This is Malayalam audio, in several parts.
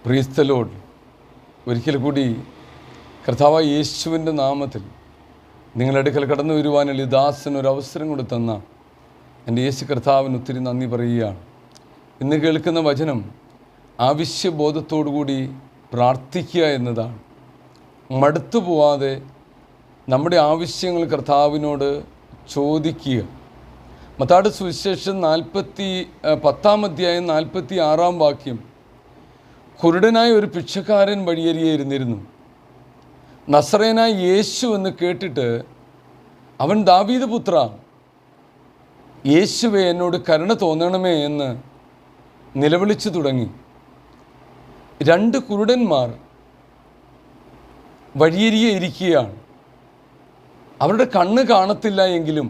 Praise the Lord. ഒരിക്കൽ കൂടി കർത്താവായ യേശുവിൻ്റെ നാമത്തിൽ നിങ്ങളുടെ അടുക്കൽ കടന്നു വരുവാനുള്ള ഈ ദാസന് ഒരു അവസരം കൂടി തന്ന എൻ്റെ യേശു കർത്താവിന് ഒത്തിരി നന്ദി പറയുകയാണ്. ഇന്ന് കേൾക്കുന്ന വചനം ആവശ്യബോധത്തോടുകൂടി പ്രാർത്ഥിക്കുക എന്നതാണ്. മടുത്തു പോവാതെ നമ്മുടെ ആവശ്യങ്ങൾ കർത്താവിനോട് ചോദിക്കുക. മത്തായിയുടെ സുവിശേഷം 10 46 വാക്യം, കുരുടനായ ഒരു ഭിക്ഷക്കാരൻ വഴിയരികെ ഇരുന്നിരുന്നു. നസറേനായ യേശു എന്ന് കേട്ടിട്ട് അവൻ, ദാവീദ് പുത്ര, യേശുവേ എന്നോട് കരുണ തോന്നണമേ എന്ന് നിലവിളിച്ചു തുടങ്ങി. 2 കുരുടന്മാർ വഴിയരികെ ഇരിക്കുകയാണ്. അവരുടെ കണ്ണ് കാണത്തില്ല എങ്കിലും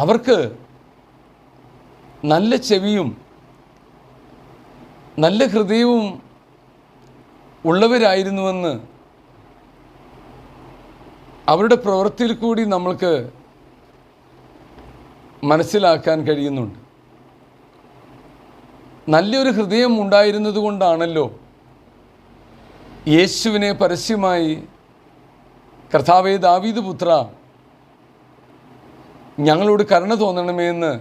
അവർക്ക് നല്ല ചെവിയും നല്ല ഹൃദയവും ഉള്ളവരായിരുന്നുവെന്ന് അവരുടെ പ്രവൃത്തിയിൽ കൂടി നമ്മൾക്ക് മനസ്സിലാക്കാൻ കഴിയുന്നുണ്ട്. നല്ലൊരു ഹൃദയം ഉണ്ടായിരുന്നത് കൊണ്ടാണല്ലോ യേശുവിനെ പരസ്യമായി, കർത്താവേ ദാവീദ് പുത്ര, ഞങ്ങളോട് കരുണ തോന്നണമേ എന്ന്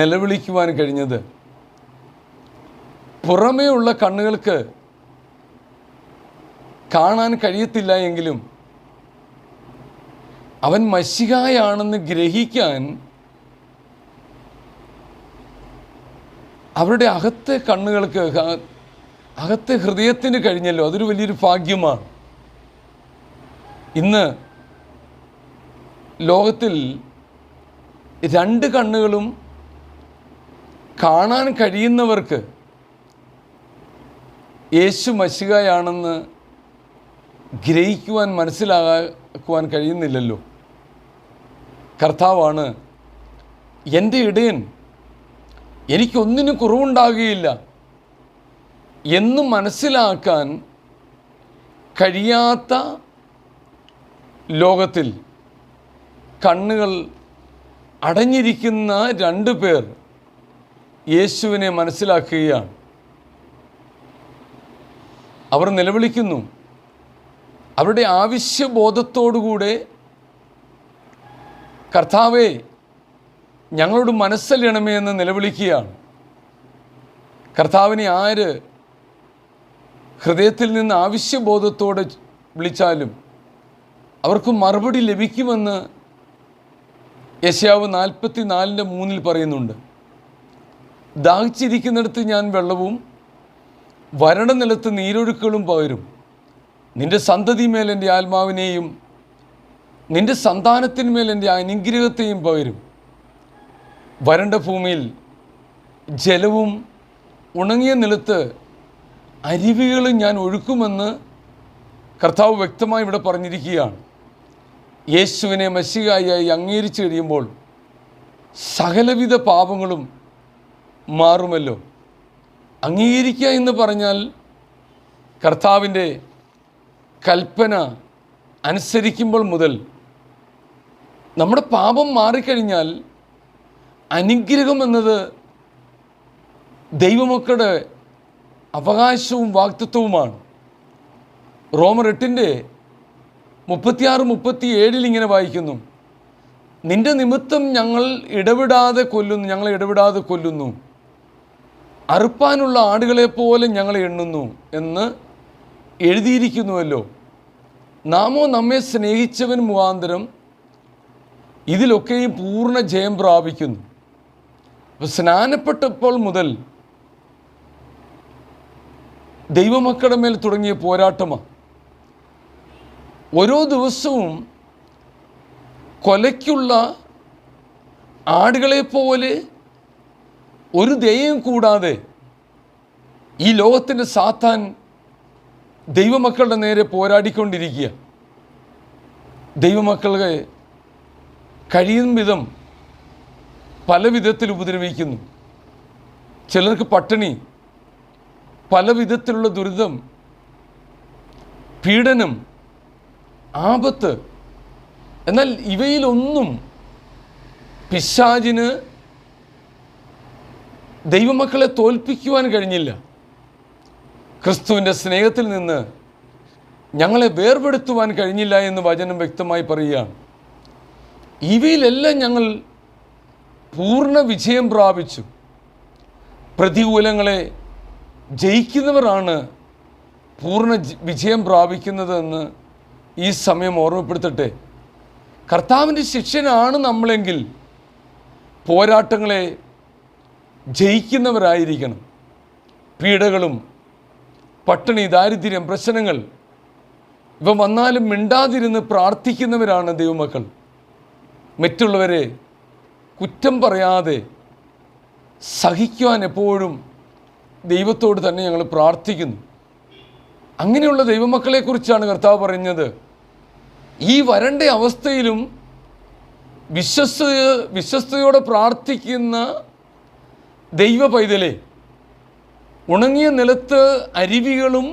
നിലവിളിക്കുവാൻ കഴിഞ്ഞത്. പുറമേ ഉള്ള കണ്ണുകൾക്ക് കാണാൻ കഴിയത്തില്ല എങ്കിലും അവൻ മശിഹായാണെന്ന് ഗ്രഹിക്കാൻ അവരുടെ അകത്തെ കണ്ണുകൾക്ക്, അകത്തെ ഹൃദയത്തിന് കഴിഞ്ഞല്ലോ. അതൊരു വലിയൊരു ഭാഗ്യമാണ്. ഇന്ന് ലോകത്തിൽ 2 കണ്ണുകളും കാണാൻ കഴിയുന്നവർക്ക് യേശു മശിഹായാണെന്ന് ഗ്രഹിക്കുവാൻ, മനസ്സിലാക്കുവാൻ കഴിയുന്നില്ലല്ലോ. കർത്താവാണ് എൻ്റെ ഇടയൻ, എനിക്കൊന്നിനും കുറവുണ്ടാകുകയില്ല എന്ന് മനസ്സിലാക്കാൻ കഴിയാത്ത ലോകത്തിൽ കണ്ണുകൾ അടഞ്ഞിരിക്കുന്ന 2 പേർ യേശുവിനെ മനസ്സിലാക്കുകയാണ്. അവർ നിലവിളിക്കുന്നു. അവരുടെ ആവശ്യബോധത്തോടുകൂടെ, കർത്താവേ ഞങ്ങളോട് മനസ്സലിയണമേ എന്ന് നിലവിളിക്കുകയാണ്. കർത്താവിനെ ആര് ഹൃദയത്തിൽ നിന്ന് ആവശ്യബോധത്തോടെ വിളിച്ചാലും അവർക്ക് മറുപടി ലഭിക്കുമെന്ന് യെശയ്യാവ് 44:3 പറയുന്നുണ്ട്. ദാഹിച്ചിരിക്കുന്നിടത്ത് ഞാൻ വെള്ളവും വരണ്ട നിലത്ത് നീരൊഴുക്കുകളും പകരും. നിൻ്റെ സന്തതിമേൽ എൻ്റെ ആത്മാവിനെയും നിൻ്റെ സന്താനത്തിന്മേൽ എൻ്റെ അനുഗ്രഹത്തെയും പകരും. വരണ്ട ഭൂമിയിൽ ജലവും ഉണങ്ങിയ നിലത്ത് അരുവികളും ഞാൻ ഒഴുക്കുമെന്ന് കർത്താവ് വ്യക്തമായി ഇവിടെ പറഞ്ഞിരിക്കുകയാണ്. യേശുവിനെ മശിഹായായി അംഗീകരിച്ചു കഴിയുമ്പോൾ സകലവിധ പാപങ്ങളും മാറുമല്ലോ. അംഗീകരിക്കുക എന്ന് പറഞ്ഞാൽ കർത്താവിൻ്റെ കൽപ്പന അനുസരിക്കുമ്പോൾ മുതൽ നമ്മുടെ പാപം മാറിക്കഴിഞ്ഞാൽ അനുഗ്രഹം എന്നത് ദൈവമക്കളുടെ അവകാശവും വാഗ്ദത്തവുമാണ്. റോമർ 8:36-37 ഇങ്ങനെ വായിക്കുന്നു, നിന്റെ നിമിത്തം ഞങ്ങളെ ഇടവിടാതെ കൊല്ലുന്നു, അറുപ്പാനുള്ള ആടുകളെപ്പോലെ ഞങ്ങളെ എണ്ണുന്നു എന്ന് എഴുതിയിരിക്കുന്നുവല്ലോ. നാമോ നമ്മെ സ്നേഹിച്ചവൻ മുഖാന്തരം ഇതിലൊക്കെയും പൂർണ്ണ ജയം പ്രാപിക്കുന്നു. അപ്പോൾ സ്നാനപ്പെട്ടപ്പോൾ മുതൽ ദൈവമക്കളുടെ മേൽ തുടങ്ങിയ പോരാട്ടമാണ്. ഓരോ ദിവസവും കൊലയ്ക്കുള്ള ആടുകളെപ്പോലെ ഒരു ദയയും കൂടാതെ ഈ ലോകത്തിൻ്റെ സാത്താൻ ദൈവമക്കളുടെ നേരെ പോരാടിക്കൊണ്ടിരിക്കുക. ദൈവമക്കളെ കഴിയും വിധം പല വിധത്തിൽ ഉപദ്രവിക്കുന്നു. ചിലർക്ക് പട്ടിണി, പല വിധത്തിലുള്ള ദുരിതം, പീഡനം, ആപത്ത്. എന്നാൽ ഇവയിലൊന്നും പിശാചിന് ദൈവമക്കളെ തോൽപ്പിക്കുവാൻ കഴിഞ്ഞില്ല. ക്രിസ്തുവിൻ്റെ സ്നേഹത്തിൽ നിന്ന് ഞങ്ങളെ വേർപെടുത്തുവാൻ കഴിഞ്ഞില്ല എന്ന് വചനം വ്യക്തമായി പറയുകയാണ്. ഇവയിലെല്ലാം ഞങ്ങൾ പൂർണ്ണ വിജയം പ്രാപിച്ചു. പ്രതികൂലങ്ങളെ ജയിക്കുന്നവരാണ് പൂർണ്ണ വിജയം പ്രാപിക്കുന്നതെന്ന് ഈ സമയം ഓർമ്മപ്പെടുത്തട്ടെ. കർത്താവിൻ്റെ ശിഷ്യനാണ് നമ്മളെങ്കിൽ പോരാട്ടങ്ങളെ ജയിക്കുന്നവരായിരിക്കണം. പീഡകളും പട്ടിണി, ദാരിദ്ര്യം, പ്രശ്നങ്ങൾ ഇവ വന്നാലും മിണ്ടാതിരുന്ന് പ്രാർത്ഥിക്കുന്നവരാണ് ദൈവമക്കൾ. മറ്റുള്ളവരെ കുറ്റം പറയാതെ സഹിക്കുവാൻ എപ്പോഴും ദൈവത്തോട് തന്നെ ഞങ്ങൾ പ്രാർത്ഥിക്കുന്നു. അങ്ങനെയുള്ള ദൈവമക്കളെക്കുറിച്ചാണ് കർത്താവ് പറഞ്ഞത്. ഈ വരണ്ട അവസ്ഥയിലും വിശ്വസ്തയോടെ പ്രാർത്ഥിക്കുന്ന ദൈവ പൈതലെ, ഉണങ്ങിയ നിലത്ത് അരുവികളും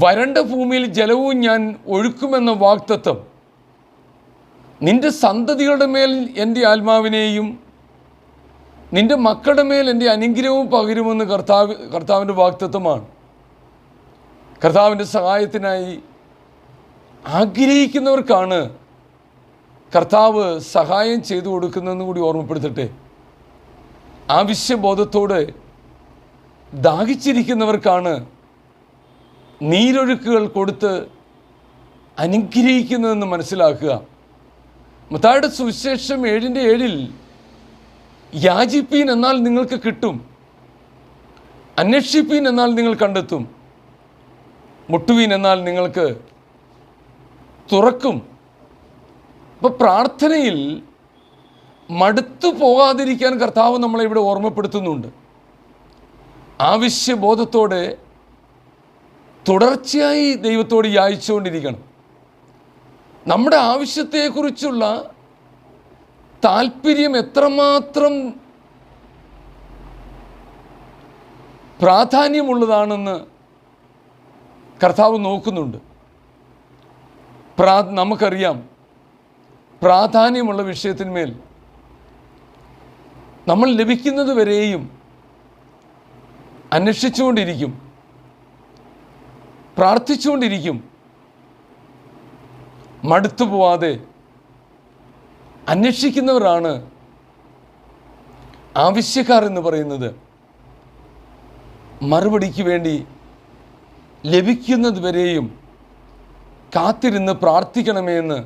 വരണ്ട ഭൂമിയിൽ ജലവും ഞാൻ ഒഴുക്കുമെന്ന വാഗ്ദത്തം, നിൻ്റെ സന്തതികളുടെ മേൽ എൻ്റെ ആത്മാവിനെയും നിൻ്റെ മക്കളുടെ മേൽ എൻ്റെ അനുഗ്രഹവും പകരുമെന്ന് കർത്താവിൻ്റെ വാഗ്ദത്തമാണ്. കർത്താവിൻ്റെ സഹായത്തിനായി ആഗ്രഹിക്കുന്നവർക്കാണ് കർത്താവ് സഹായം ചെയ്തു കൊടുക്കുന്നതെന്ന് കൂടി ഓർമ്മപ്പെടുത്തട്ടെ. ആവശ്യബോധത്തോടെ ദാഹിച്ചിരിക്കുന്നവർക്കാണ് നീരൊഴുക്കുകൾ കൊടുത്ത് അനുഗ്രഹിക്കുന്നതെന്ന് മനസ്സിലാക്കുക. മത്തായിയുടെ സുവിശേഷം 7:7 യാചിപ്പീൻ എന്നാൽ നിങ്ങൾക്ക് കിട്ടും, അന്വേഷിപ്പീൻ എന്നാൽ നിങ്ങൾ കണ്ടെത്തും, മുട്ടുവീൻ എന്നാൽ നിങ്ങൾക്ക് തുറക്കും. അപ്പോൾ പ്രാർത്ഥനയിൽ മടുത്തു പോകാതിരിക്കാൻ കർത്താവ് നമ്മളെ ഇവിടെ ഓർമ്മപ്പെടുത്തുന്നുണ്ട്. ആവശ്യബോധത്തോടെ തുടർച്ചയായി ദൈവത്തോട് യാചിച്ചുകൊണ്ടിരിക്കണം. നമ്മുടെ ആവശ്യത്തെക്കുറിച്ചുള്ള താല്പര്യം എത്രമാത്രം പ്രാധാന്യമുള്ളതാണെന്ന് കർത്താവ് നോക്കുന്നുണ്ട്. നമുക്കറിയാം, പ്രാധാന്യമുള്ള വിഷയത്തിന്മേൽ നമ്മൾ ലഭിക്കുന്നത് വരെയും അന്വേഷിച്ചുകൊണ്ടിരിക്കും, പ്രാർത്ഥിച്ചുകൊണ്ടിരിക്കും. മടുത്തു പോവാതെ അന്വേഷിക്കുന്നവരാണ് ആവശ്യക്കാർ എന്ന് പറയുന്നത്. മറുപടിക്ക് വേണ്ടി ലഭിക്കുന്നത് വരെയും കാത്തിരുന്ന് പ്രാർത്ഥിക്കണമേ എന്ന്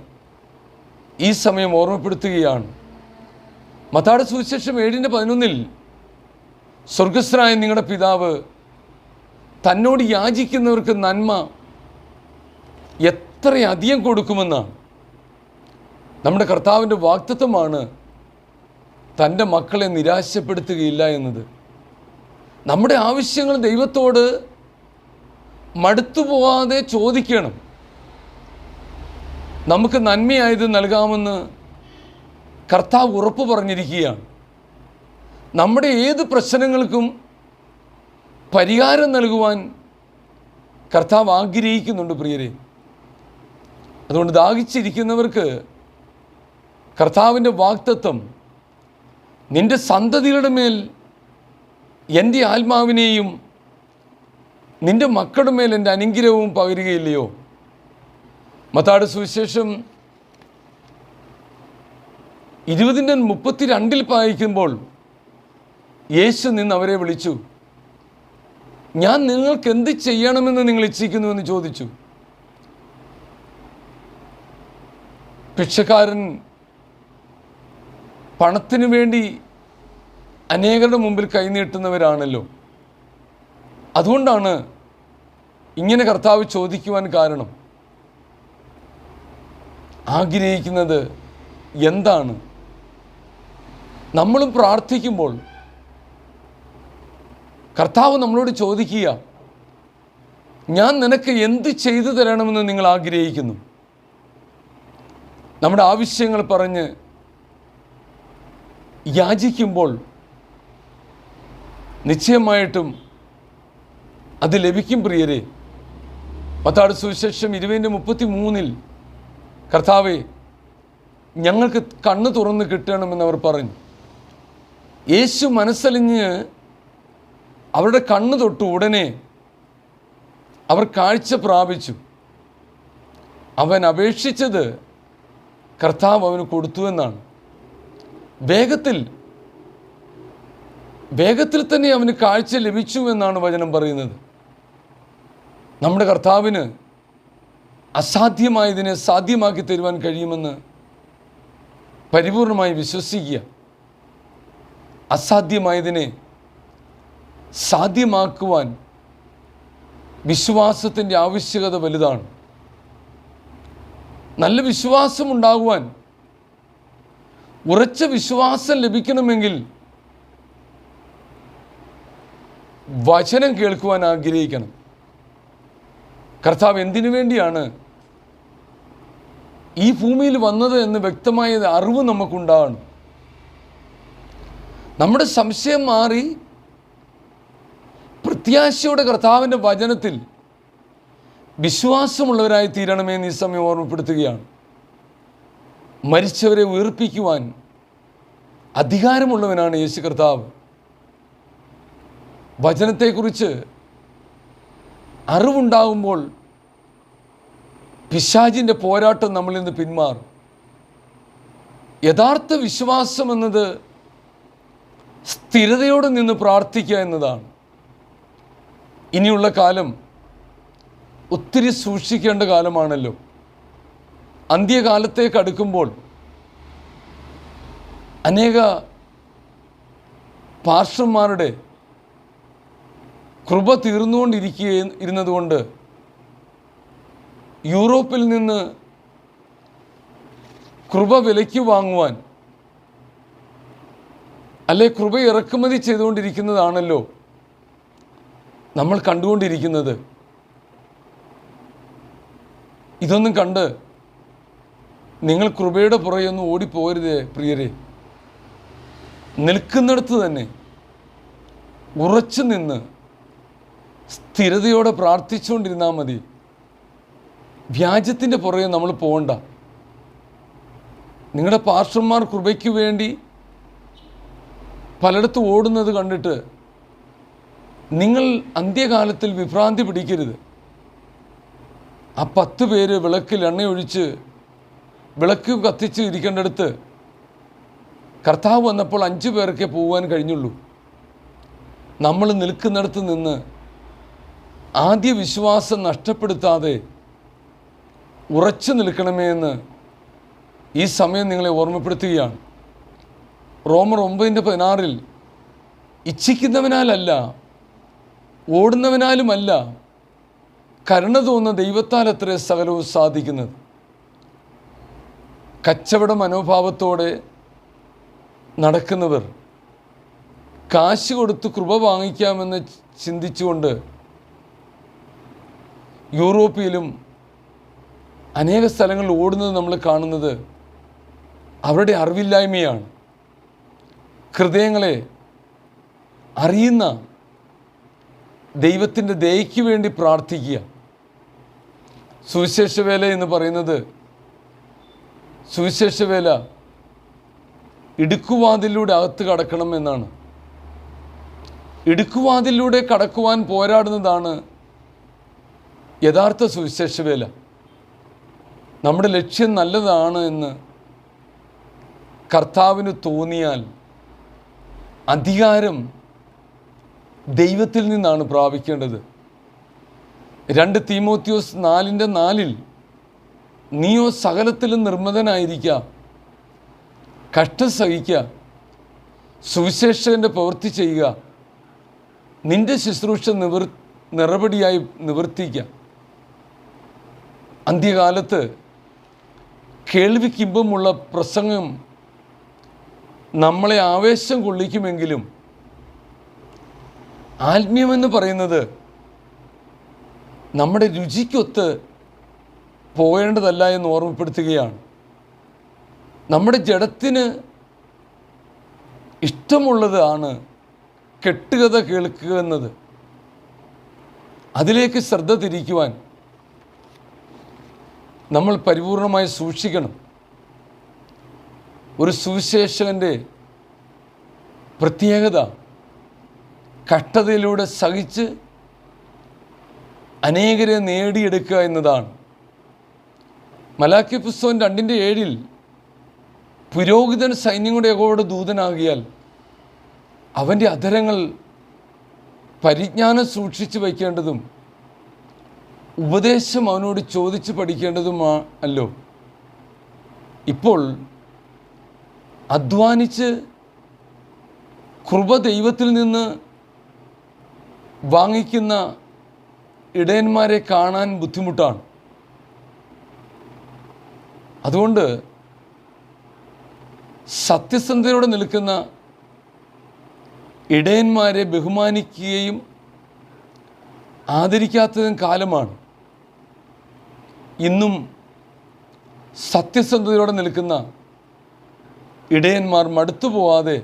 ഈ സമയം ഓർമ്മപ്പെടുത്തുകയാണ്. മത്തായിയുടെ സുവിശേഷം 7:11 സ്വർഗസ്ഥനായ നിങ്ങളുടെ പിതാവ് തന്നോട് യാചിക്കുന്നവർക്ക് നന്മ എത്രയധികം കൊടുക്കുമെന്നാണ്. നമ്മുടെ കർത്താവിൻ്റെ വാഗ്ദത്തമാണ് തൻ്റെ മക്കളെ നിരാശപ്പെടുത്തുകയില്ല എന്നത്. നമ്മുടെ ആവശ്യങ്ങൾ ദൈവത്തോട് മടുത്തു പോകാതെ ചോദിക്കണം. നമുക്ക് നന്മയായത് നൽകാമെന്ന് കർത്താവ് ഉറപ്പ് പറഞ്ഞിരിക്കുകയാണ്. നമ്മുടെ ഏത് പ്രശ്നങ്ങൾക്കും പരിഹാരം നൽകുവാൻ കർത്താവ് ആഗ്രഹിക്കുന്നുണ്ട് പ്രിയരെ. അതുകൊണ്ട് ദാഹിച്ചിരിക്കുന്നവർക്ക് കർത്താവിൻ്റെ വാഗ്ദത്തം, നിൻ്റെ സന്തതികളുടെ മേൽ എൻ്റെ ആത്മാവിനെയും നിൻ്റെ മക്കളുടെ മേൽ എൻ്റെ അനുഗ്രഹവും പകരുകയില്ലയോ? മത്തായിയുടെ സുവിശേഷം 20:32 വായിക്കുമ്പോൾ യേശു നിന്ന് അവരെ വിളിച്ചു, ഞാൻ നിങ്ങൾക്ക് എന്ത് ചെയ്യണമെന്ന് നിങ്ങൾ ഇച്ഛിക്കുന്നുവെന്ന് ചോദിച്ചു. ഭിക്ഷക്കാരൻ പണത്തിനു വേണ്ടി അനേകരുടെ മുമ്പിൽ കൈനീട്ടുന്നവരാണല്ലോ. അതുകൊണ്ടാണ് ഇങ്ങനെ കർത്താവ് ചോദിക്കുവാൻ കാരണം. ആഗ്രഹിക്കുന്നത് എന്താണ്? നമ്മളും പ്രാർത്ഥിക്കുമ്പോൾ കർത്താവ് നമ്മളോട് ചോദിക്കുക, ഞാൻ നിനക്ക് എന്ത് ചെയ്തു തരണമെന്ന് നിങ്ങൾ ആഗ്രഹിക്കുന്നു? നമ്മുടെ ആവശ്യങ്ങൾ പറഞ്ഞ് യാചിക്കുമ്പോൾ നിശ്ചയമായിട്ടും അത് ലഭിക്കും പ്രിയരെ. മത്തായിയുടെ സുവിശേഷം 20:33 കർത്താവേ, ഞങ്ങൾക്ക് കണ്ണ് തുറന്ന് കിട്ടണമെന്ന് അവർ പറഞ്ഞു. യേശു മനസ്സലിഞ്ഞ് അവരുടെ കണ്ണ് തൊട്ട് ഉടനെ അവർ കാഴ്ച പ്രാപിച്ചു. അവൻ അപേക്ഷിച്ചത് കർത്താവ് അവന് കൊടുത്തു എന്നാണ്. വേഗത്തിൽ തന്നെ അവന് കാഴ്ച ലഭിച്ചു എന്നാണ് വചനം പറയുന്നത്. നമ്മുടെ കർത്താവിന് അസാധ്യമായതിനെ സാധ്യമാക്കി തരുവാൻ കഴിയുമെന്ന് പരിപൂർണമായി വിശ്വസിക്കുക. അസാധ്യമായതിനെ സാധ്യമാക്കുവാൻ വിശ്വാസത്തിൻ്റെ ആവശ്യകത വലുതാണ്. നല്ല വിശ്വാസമുണ്ടാകുവാൻ, ഉറച്ച വിശ്വാസം ലഭിക്കണമെങ്കിൽ വചനം കേൾക്കുവാൻ ആഗ്രഹിക്കണം. കർത്താവ് എന്തിനു വേണ്ടിയാണ് ഈ ഭൂമിയിൽ വന്നത് എന്ന് വ്യക്തമായ അറിവ് നമുക്കുണ്ടാകണം. നമ്മുടെ സംശയം മാറി പ്രത്യാശയോടെ കർത്താവിൻ്റെ വചനത്തിൽ വിശ്വാസമുള്ളവരായി തീരണമെന്ന് ഈ സമയം ഓർമ്മപ്പെടുത്തുകയാണ്. മരിച്ചവരെ ഉയർപ്പിക്കുവാൻ അധികാരമുള്ളവനാണ് യേശു കർത്താവ്. വചനത്തെക്കുറിച്ച് അറിവുണ്ടാകുമ്പോൾ പിശാചിൻ്റെ പോരാട്ടം നമ്മളിൽ നിന്ന് പിന്മാറും. യഥാർത്ഥ വിശ്വാസം എന്നത് സ്ഥിരതയോടെ നിന്ന് പ്രാർത്ഥിക്കുക എന്നതാണ്. ഇനിയുള്ള കാലം ഒത്തിരി സൂക്ഷിക്കേണ്ട കാലമാണല്ലോ. അന്ത്യകാലത്തേക്ക് അടുക്കുമ്പോൾ അനേക പാർഷന്മാരുടെ കൃപ ഇരുന്നതുകൊണ്ട് യൂറോപ്പിൽ നിന്ന് കൃപ വിലയ്ക്ക് വാങ്ങുവാൻ അല്ലെ കൃപ ഇറക്കുമതി ചെയ്തുകൊണ്ടിരിക്കുന്നതാണല്ലോ നമ്മൾ കണ്ടുകൊണ്ടിരിക്കുന്നത്. ഇതൊന്നും കണ്ട് നിങ്ങൾ കൃപയുടെ പുറകെയൊന്നും ഓടിപ്പോകരുതേ പ്രിയരെ. നിൽക്കുന്നിടത്ത് തന്നെ ഉറച്ചു നിന്ന് സ്ഥിരതയോടെ പ്രാർത്ഥിച്ചുകൊണ്ടിരുന്നാൽ മതി. വ്യാജത്തിൻ്റെ പുറകെ നമ്മൾ പോകണ്ട. നിങ്ങളുടെ പാർഷന്മാർ കൃപയ്ക്ക് വേണ്ടി പലയിടത്തും ഓടുന്നത് കണ്ടിട്ട് നിങ്ങൾ അന്ത്യകാലത്തിൽ വിഭ്രാന്തി പിടിക്കരുത്. ആ 10 പേര് വിളക്കിൽ എണ്ണയൊഴിച്ച് വിളക്ക് കത്തിച്ച് ഇരിക്കേണ്ടടുത്ത് കർത്താവ് വന്നപ്പോൾ 5 പേർക്കേ പോകാൻ കഴിഞ്ഞുള്ളൂ. നമ്മൾ നിൽക്കുന്നിടത്ത് നിന്ന് ആദ്യ വിശ്വാസം നഷ്ടപ്പെടുത്താതെ ഉറച്ചു നിൽക്കണമേ എന്ന് ഈ സമയം നിങ്ങളെ ഓർമ്മപ്പെടുത്തുകയാണ്. റോമർ 9:16 ഇച്ഛിക്കുന്നവനാലല്ല, ഓടുന്നവനാലുമല്ല, കരുണ തോന്നുന്ന ദൈവത്താൽ അത്രേ സകലവും സാധിക്കുന്നത്. കച്ചവട മനോഭാവത്തോടെ നടക്കുന്നവർ കാശ് കൊടുത്ത് കൃപ വാങ്ങിക്കാമെന്ന് ചിന്തിച്ചുകൊണ്ട് യൂറോപ്പിലും അനേക സ്ഥലങ്ങളിൽ ഓടുന്നത് നമ്മൾ കാണുന്നത് അവരുടെ അറിവില്ലായ്മയാണ്. ഹൃദയങ്ങളെ അറിയുന്ന ദൈവത്തിൻ്റെ ദയയ്ക്ക് വേണ്ടി പ്രാർത്ഥിക്കുക. സുവിശേഷവേല എന്ന് പറയുന്നത്, സുവിശേഷവേല ഇടുക്കുവാതിലൂടെ അകത്ത് കടക്കണം എന്നാണ്. ഇടുക്കുവാതിലൂടെ കടക്കുവാൻ പോരാടുന്നതാണ് യഥാർത്ഥ സുവിശേഷവേല. നമ്മുടെ ലക്ഷ്യം നല്ലതാണ് എന്ന് കർത്താവിന് തോന്നിയാൽ അധികാരം ദൈവത്തിൽ നിന്നാണ് പ്രാപിക്കേണ്ടത്. 2 തീമോത്തിയോസ് 4:4 നീയോ സകലത്തിലും നിർമ്മതനായിരിക്കുക, കഷ്ടം സഹിക്കുക, സുവിശേഷകൻ്റെ പ്രവൃത്തി ചെയ്യുക, നിന്റെ ശുശ്രൂഷ നിറപടിയായി നിവർത്തിക്കുക. അന്ത്യകാലത്ത് കേൾവിക്കിമ്പമുള്ള പ്രസംഗം നമ്മളെ ആവേശം കൊള്ളിക്കുമെങ്കിലും ആത്മീയമെന്ന് പറയുന്നത് നമ്മുടെ രുചിക്കൊത്ത് പോകേണ്ടതല്ല എന്ന് ഓർമ്മപ്പെടുത്തുകയാണ്. നമ്മുടെ ജഡത്തിന് ഇഷ്ടമുള്ളതാണ് കെട്ടുകഥ കേൾക്കുക എന്നത്. അതിലേക്ക് ശ്രദ്ധ തിരിക്കുവാൻ നമ്മൾ പരിപൂർണമായി സൂക്ഷിക്കണം. ഒരു സുവിശേഷകൻ്റെ പ്രത്യേകത കഷ്ടതയിലൂടെ സഹിച്ച് അനേകരെ നേടിയെടുക്കുക എന്നതാണ്. മലാക്കി പുസ്തകം 2:7 പുരോഹിതൻ സൈന്യങ്ങളുടെ യഹോവയുടെ ദൂതനാകിയാൽ അവൻ്റെ അധരങ്ങൾ പരിജ്ഞാനം സൂക്ഷിച്ച് വയ്ക്കേണ്ടതും ഉപദേശം അവനോട് ചോദിച്ച് പഠിക്കേണ്ടതുമല്ലോ. ഇപ്പോൾ അധ്വാനിച്ച് കൃപ ദൈവത്തിൽ നിന്ന് വാങ്ങിക്കുന്ന ഇടയന്മാരെ കാണാൻ ബുദ്ധിമുട്ടാണ്. അതുകൊണ്ട് സത്യസന്ധതയോടെ നിൽക്കുന്ന ഇടയന്മാരെ ബഹുമാനിക്കുകയും ആദരിക്കാത്തതും കാലമാണ്. ഇന്നും സത്യസന്ധതയോടെ നിൽക്കുന്ന ഇടയന്മാർ മടുത്തു പോവാതെ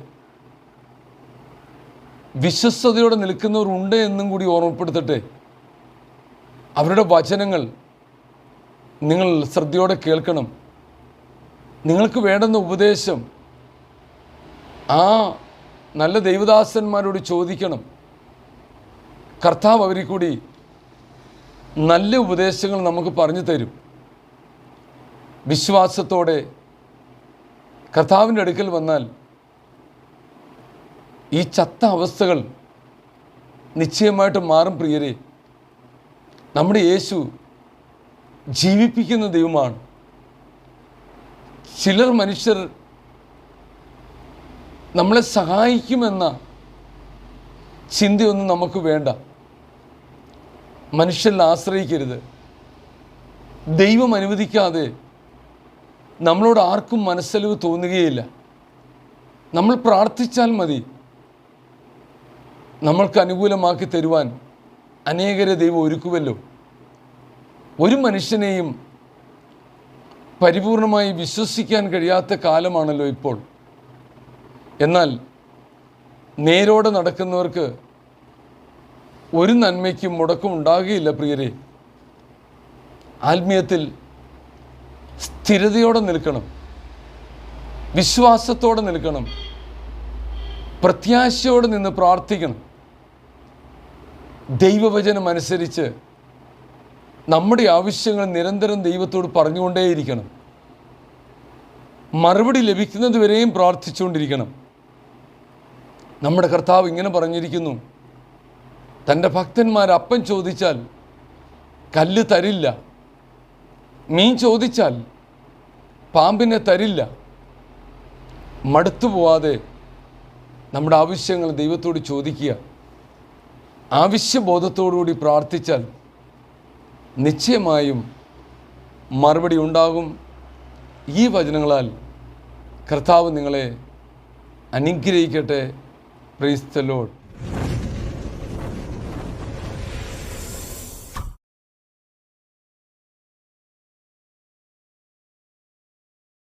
വിശ്വസ്തയോടെ നിൽക്കുന്നവരുണ്ട് എന്നും കൂടി ഓർമ്മപ്പെടുത്തട്ടെ. അവരുടെ വചനങ്ങൾ നിങ്ങൾ ശ്രദ്ധയോടെ കേൾക്കണം. നിങ്ങൾക്ക് വേണ്ടുന്ന ഉപദേശം ആ നല്ല ദൈവദാസന്മാരോട് ചോദിക്കണം. കർത്താവ് അവരിൽ കൂടി നല്ല ഉപദേശങ്ങൾ നമുക്ക് പറഞ്ഞു തരും. വിശ്വാസത്തോടെ കർത്താവിൻ്റെ അടുക്കൽ വന്നാൽ ഈ ചത്ത അവസ്ഥകൾ നിശ്ചയമായിട്ട് മാറും. പ്രിയരെ, നമ്മുടെ യേശു ജീവിപ്പിക്കുന്ന ദൈവമാണ്. ചിലർ മനുഷ്യർ നമ്മളെ സഹായിക്കുമെന്ന ചിന്തയൊന്നും നമുക്ക് വേണ്ട. മനുഷ്യരിൽ ആശ്രയിക്കരുത്. ദൈവം അനുവദിക്കാതെ നമ്മളോട് ആർക്കും മനസ്സലിവ് തോന്നുകയില്ല. നമ്മൾ പ്രാർത്ഥിച്ചാൽ മതി. നമ്മൾക്ക് അനുകൂലമാക്കി തരുവാൻ അനേകരെ ദൈവം ഒരുക്കുമല്ലോ. ഒരു മനുഷ്യനെയും പരിപൂർണമായി വിശ്വസിക്കാൻ കഴിയാത്ത കാലമാണല്ലോ ഇപ്പോൾ. എന്നാൽ നേരോടെ നടക്കുന്നവർക്ക് ഒരു നന്മയ്ക്കും മുടക്കം ഉണ്ടാകുകയില്ല. പ്രിയരെ, ആത്മീയത്തിൽ സ്ഥിരതയോടെ നിൽക്കണം, വിശ്വാസത്തോടെ നിൽക്കണം, പ്രത്യാശയോടെ നിന്ന് പ്രാർത്ഥിക്കണം. ദൈവവചനം അനുസരിച്ച് നമ്മുടെ ആവശ്യങ്ങൾ നിരന്തരം ദൈവത്തോട് പറഞ്ഞുകൊണ്ടേയിരിക്കണം. മറുപടി ലഭിക്കുന്നത് വരെയും പ്രാർത്ഥിച്ചുകൊണ്ടിരിക്കണം. നമ്മുടെ കർത്താവ് ഇങ്ങനെ പറഞ്ഞിരിക്കുന്നു, തൻ്റെ ഭക്തന്മാർ അപ്പം ചോദിച്ചാൽ കല്ല് തരില്ല, മീൻ ചോദിച്ചാൽ പാമ്പിനെ തരില്ല. മടുത്തു പോവാതെ നമ്മുടെ ആവശ്യങ്ങൾ ദൈവത്തോട് ചോദിക്കുക. ആവശ്യബോധത്തോടുകൂടി പ്രാർത്ഥിച്ചാൽ നിശ്ചയമായും മറുപടി ഉണ്ടാകും. ഈ വചനങ്ങളാൽ കർത്താവ് നിങ്ങളെ അനുഗ്രഹിക്കട്ടെ. Praise the Lord.